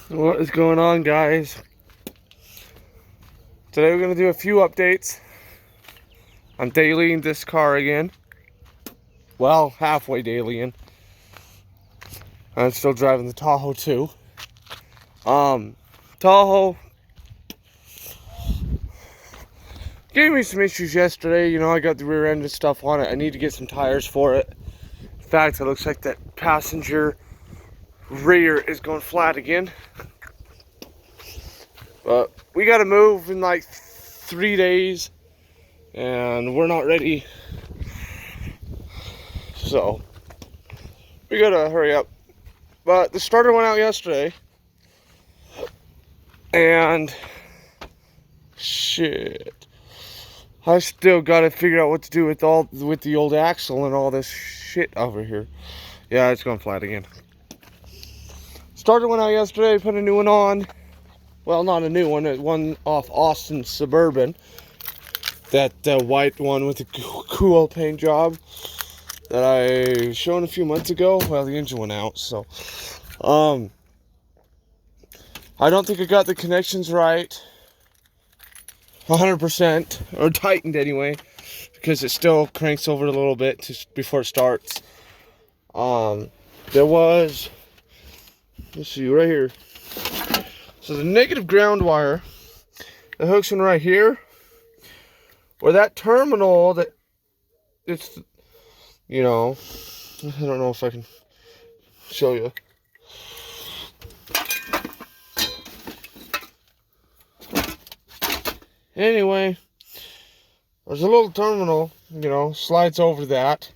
What is going on, guys? Today we're going to do a few updates. I'm dailying this car again. Well, halfway dailying. I'm still driving the Tahoe too. Tahoe gave me some issues yesterday. You know, I got the rear end and stuff on it. I need to get some tires for it. In fact, it looks like that passenger rear is going flat again. But we got to move in like 3 days, and we're not ready. So we gotta hurry up. But the starter went out yesterday, and shit, I still gotta figure out what to do with the old axle and all this shit over here. Yeah, it's going flat again. Starter went out yesterday, put a new one on. Well, not a new one, one off Austin's Suburban. That white one with the cool paint job that I shown a few months ago. Well, the engine went out, so I don't think I got the connections right 100%, or tightened anyway, because it still cranks over a little bit before it starts. There was, let's see, right here. So the negative ground wire that hooks in right here, where that terminal that it's, you know, I don't know if I can show you. Anyway, there's a little terminal, you know, slides over that.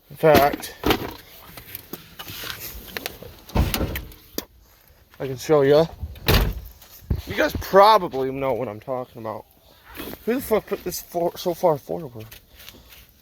In fact, I can show you. You guys probably know what I'm talking about. Who the fuck put this so far forward?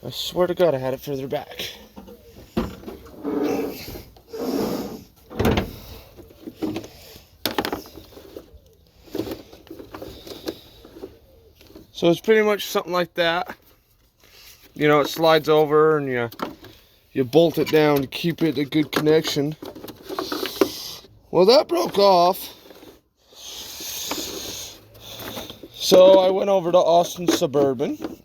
I swear to God I had it further back. So it's pretty much something like that. You know, it slides over and you bolt it down to keep it a good connection. Well, that broke off. So I went over to Austin's Suburban.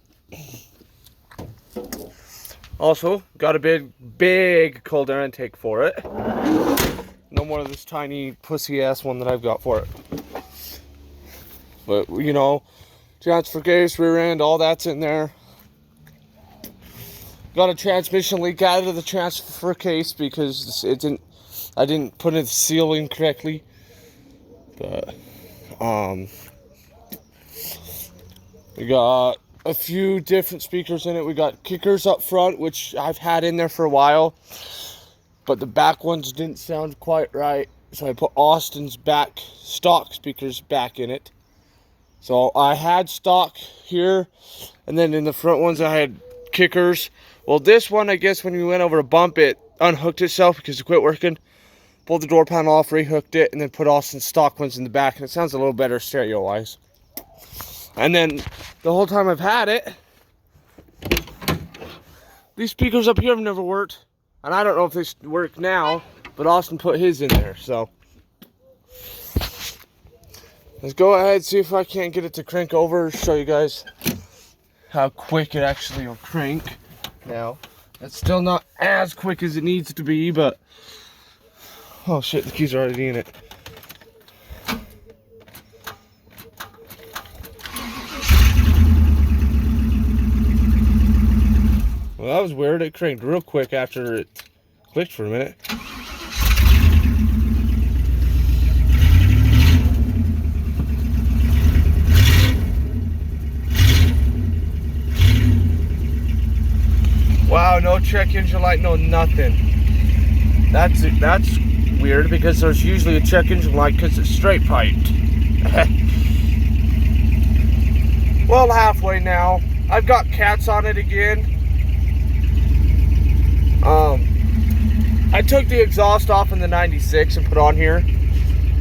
Also, got a big cold air intake for it. No more of this tiny pussy ass one that I've got for it. But, you know, transfer case, rear end, all that's in there. Got a transmission leak out of the transfer case because I didn't put the seal in correctly. But, we got a few different speakers in it. We got kickers up front, which I've had in there for a while, but the back ones didn't sound quite right, so I put Austin's back stock speakers back in it. So I had stock here, and then in the front ones I had kickers. Well, this one, I guess when we went over a bump, it unhooked itself because it quit working. Pulled the door panel off, rehooked it, and then put Austin's stock ones in the back, and it sounds a little better stereo wise. And then the whole time I've had it, these speakers up here have never worked. And I don't know if they work now, but Austin put his in there. So let's go ahead and see if I can't get it to crank over. Show you guys how quick it actually will crank. Now, it's still not as quick as it needs to be, but oh shit, the keys are already in it. Well, that was weird. It cranked real quick after it clicked for a minute. Wow, no check engine light, no nothing. That's weird because there's usually a check engine light because it's straight piped. Well, halfway now. I've got cats on it again. I took the exhaust off in the 96 and put on here,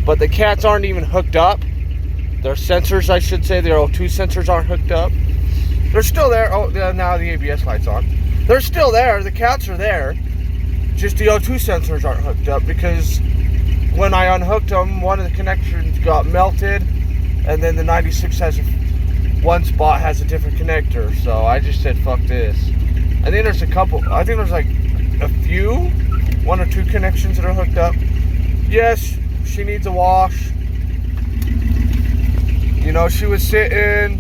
but the cats aren't even hooked up. Their sensors, I should say, their O2 sensors aren't hooked up. They're still there. Oh, now the ABS light's on. They're still there. The cats are there. just the O2 sensors aren't hooked up, because when I unhooked them, one of the connections got melted, and then the 96 has one spot has a different connector. So I just said, fuck this. I think there's a couple. I think there's like a few, 1 or 2 connections that are hooked up. Yes, she needs a wash. You know, she was sitting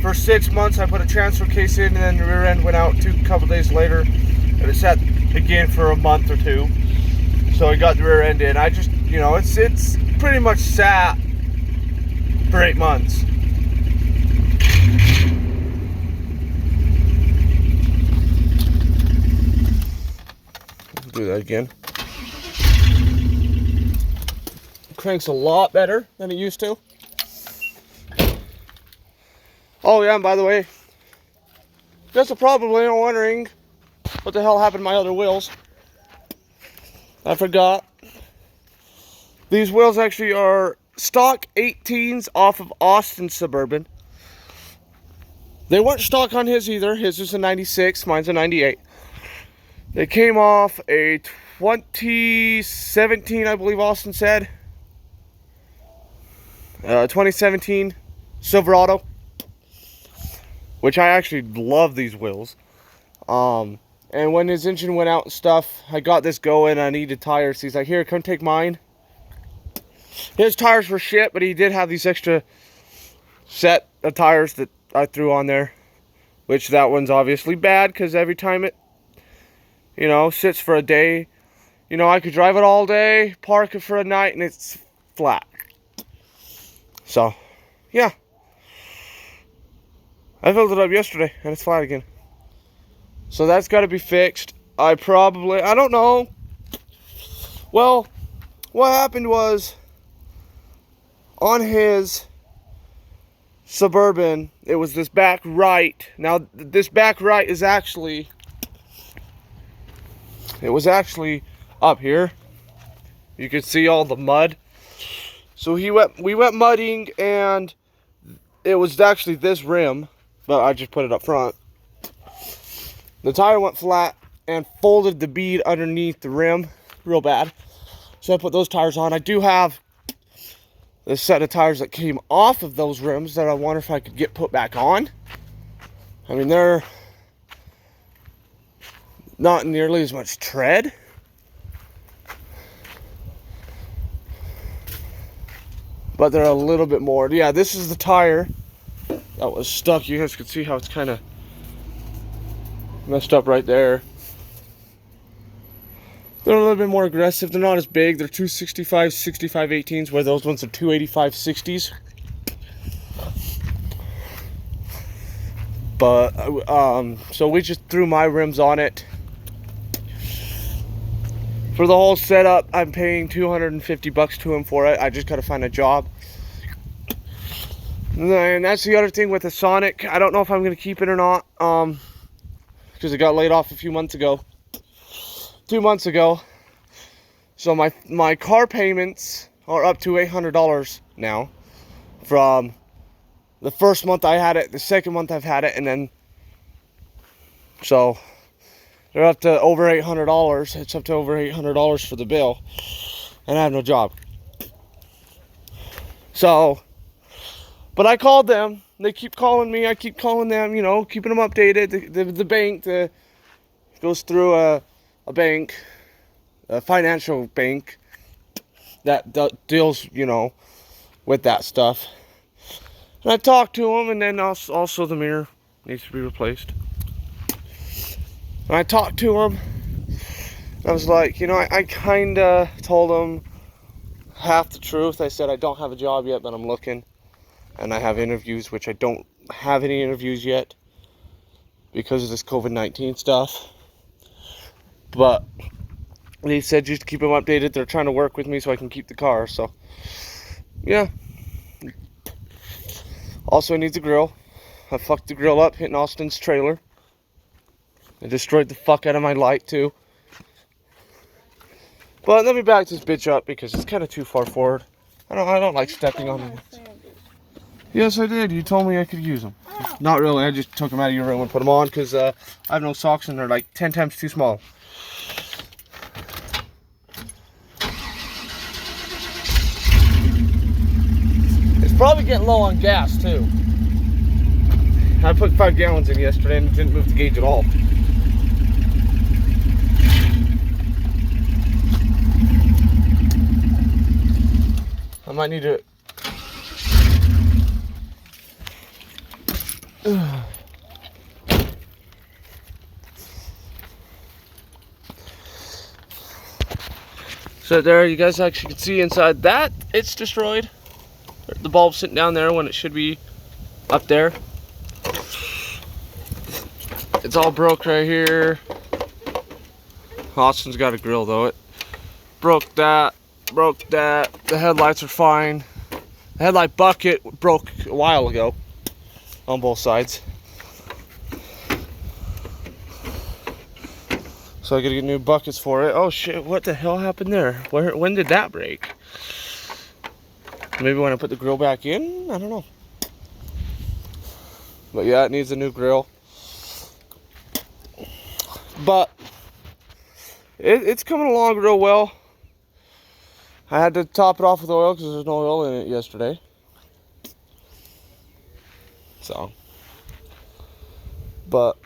for 6 months. I put a transfer case in, and then the rear end went out a couple days later, and it sat again for a month or 2. So I got the rear end in. I just, you know, it's pretty much sat for 8 months. Do that again. Cranks a lot better than it used to. Oh yeah, and by the way, guess you're probably wondering what the hell happened to my other wheels. I forgot. These wheels actually are stock 18s off of Austin's Suburban. They weren't stock on his either. His was a 96, mine's a 98. They came off a 2017, I believe Austin said. 2017 Silverado. Which I actually love these wheels. And when his engine went out and stuff, I got this going. I needed tires. He's like, here, come take mine. His tires were shit, but he did have these extra set of tires that I threw on there. Which that one's obviously bad, because every time it, you know, sits for a day, you know, I could drive it all day, park it for a night, and it's flat. So, yeah. I filled it up yesterday, and it's flat again. So that's got to be fixed. I don't know. Well, what happened was, on his Suburban, it was this back right. Now, this back right is actually, it was actually up here. You can see all the mud. So we went mudding, and it was actually this rim, but I just put it up front. The tire went flat and folded the bead underneath the rim real bad. So I put those tires on. I do have this set of tires that came off of those rims that I wonder if I could get put back on. I mean, they're not nearly as much tread. But they're a little bit more. Yeah, this is the tire that was stuck. You guys can see how it's kind of messed up right there. They're a little bit more aggressive. They're not as big. They're 265, 65 18s, where those ones are 285 60s. But, so we just threw my rims on it. For the whole setup, I'm paying $250 to him for it. I just got to find a job. And that's the other thing with the Sonic. I don't know if I'm going to keep it or not. Because it got laid off a few months ago. 2 months ago. So my car payments are up to $800 now. From the first month I had it, the second month I've had it, and then... So... they're up to over $800. It's up to over $800 for the bill. And I have no job. So, but I called them. They keep calling me. I keep calling them, you know, keeping them updated. The bank goes through a bank, a financial bank that deals, you know, with that stuff. And I talked to them, and then also the mirror needs to be replaced. And I talked to him. I was like, you know, I kind of told him half the truth. I said I don't have a job yet, but I'm looking. And I have interviews, which I don't have any interviews yet because of this COVID-19 stuff. But he said just keep them updated. They're trying to work with me so I can keep the car. So, yeah. Also, I need the grill. I fucked the grill up hitting Austin's trailer. I destroyed the fuck out of my light too. But let me back this bitch up because it's kind of too far forward. I don't like stepping on it. Yes, I did. You told me I could use them. Oh. Not really. I just took them out of your room and put them on because I have no socks and they're like 10 times too small. It's probably getting low on gas too. I put 5 gallons in yesterday and it didn't move the gauge at all. I might need to... So there, you guys actually can see inside that, it's destroyed. The bulb's sitting down there when it should be up there. It's all broke right here. Austin's got a grill though. It broke that, broke that. The headlights are fine. The headlight bucket broke a while ago on both sides. So I gotta get new buckets for it. Oh shit, what the hell happened there? When did that break? Maybe when I put the grill back in? I don't know. But yeah, it needs a new grill. But it's coming along real well. I had to top it off with oil because there's no oil in it yesterday. So, but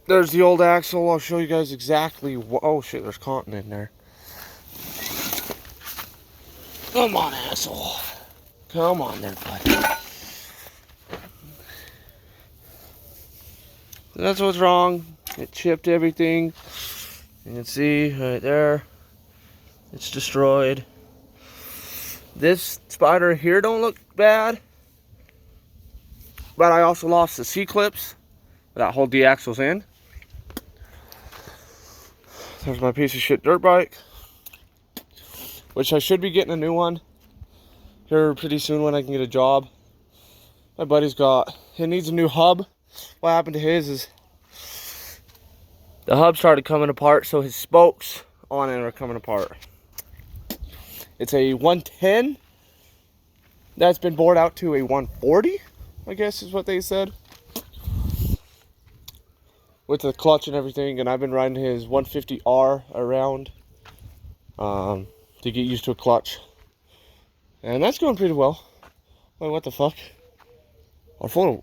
there's the old axle. I'll show you guys exactly what. Oh shit, there's cotton in there. Come on, asshole. Come on there, bud. That's what's wrong. It chipped everything. You can see right there. It's destroyed. This spider here don't look bad. But I also lost the C-clips that hold the axles in. There's my piece of shit dirt bike, which I should be getting a new one here pretty soon when I can get a job. My buddy's got, it needs a new hub. What happened to his is the hub started coming apart, so his spokes on it are coming apart. It's a 110 that's been bored out to a 140, I guess is what they said, with the clutch and everything. And I've been riding his 150R around to get used to a clutch, and that's going pretty well. Wait, what the fuck?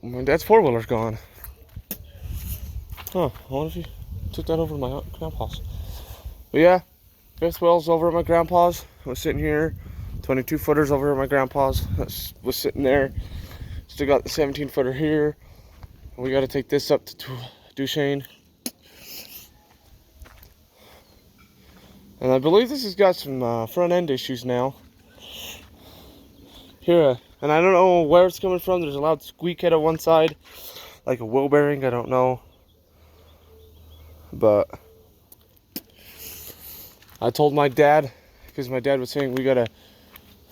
My dad's four-wheeler's gone. Huh, I wonder if he took that over to my grandpa's. But yeah, fifth wheel's over at my grandpa's. I was sitting here, 22 footers over at my grandpa's. Was sitting there. Still got the 17 footer here. We got to take this up to Duchesne. And I believe this has got some front end issues now. Here, and I don't know where it's coming from. There's a loud squeak head on one side, like a wheel bearing. I don't know. But I told my dad, because my dad was saying we gotta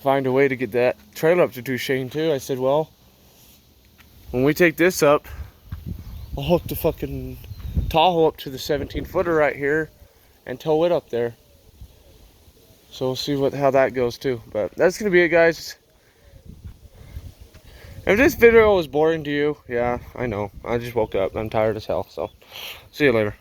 find a way to get that trailer up to Duchesne too. I said, well, when we take this up, I'll hook the fucking Tahoe up to the 17 footer right here and tow it up there. So we'll see how that goes too. But that's gonna be it, guys. If this video was boring to you, yeah, I know. I just woke up. I'm tired as hell. So see you later.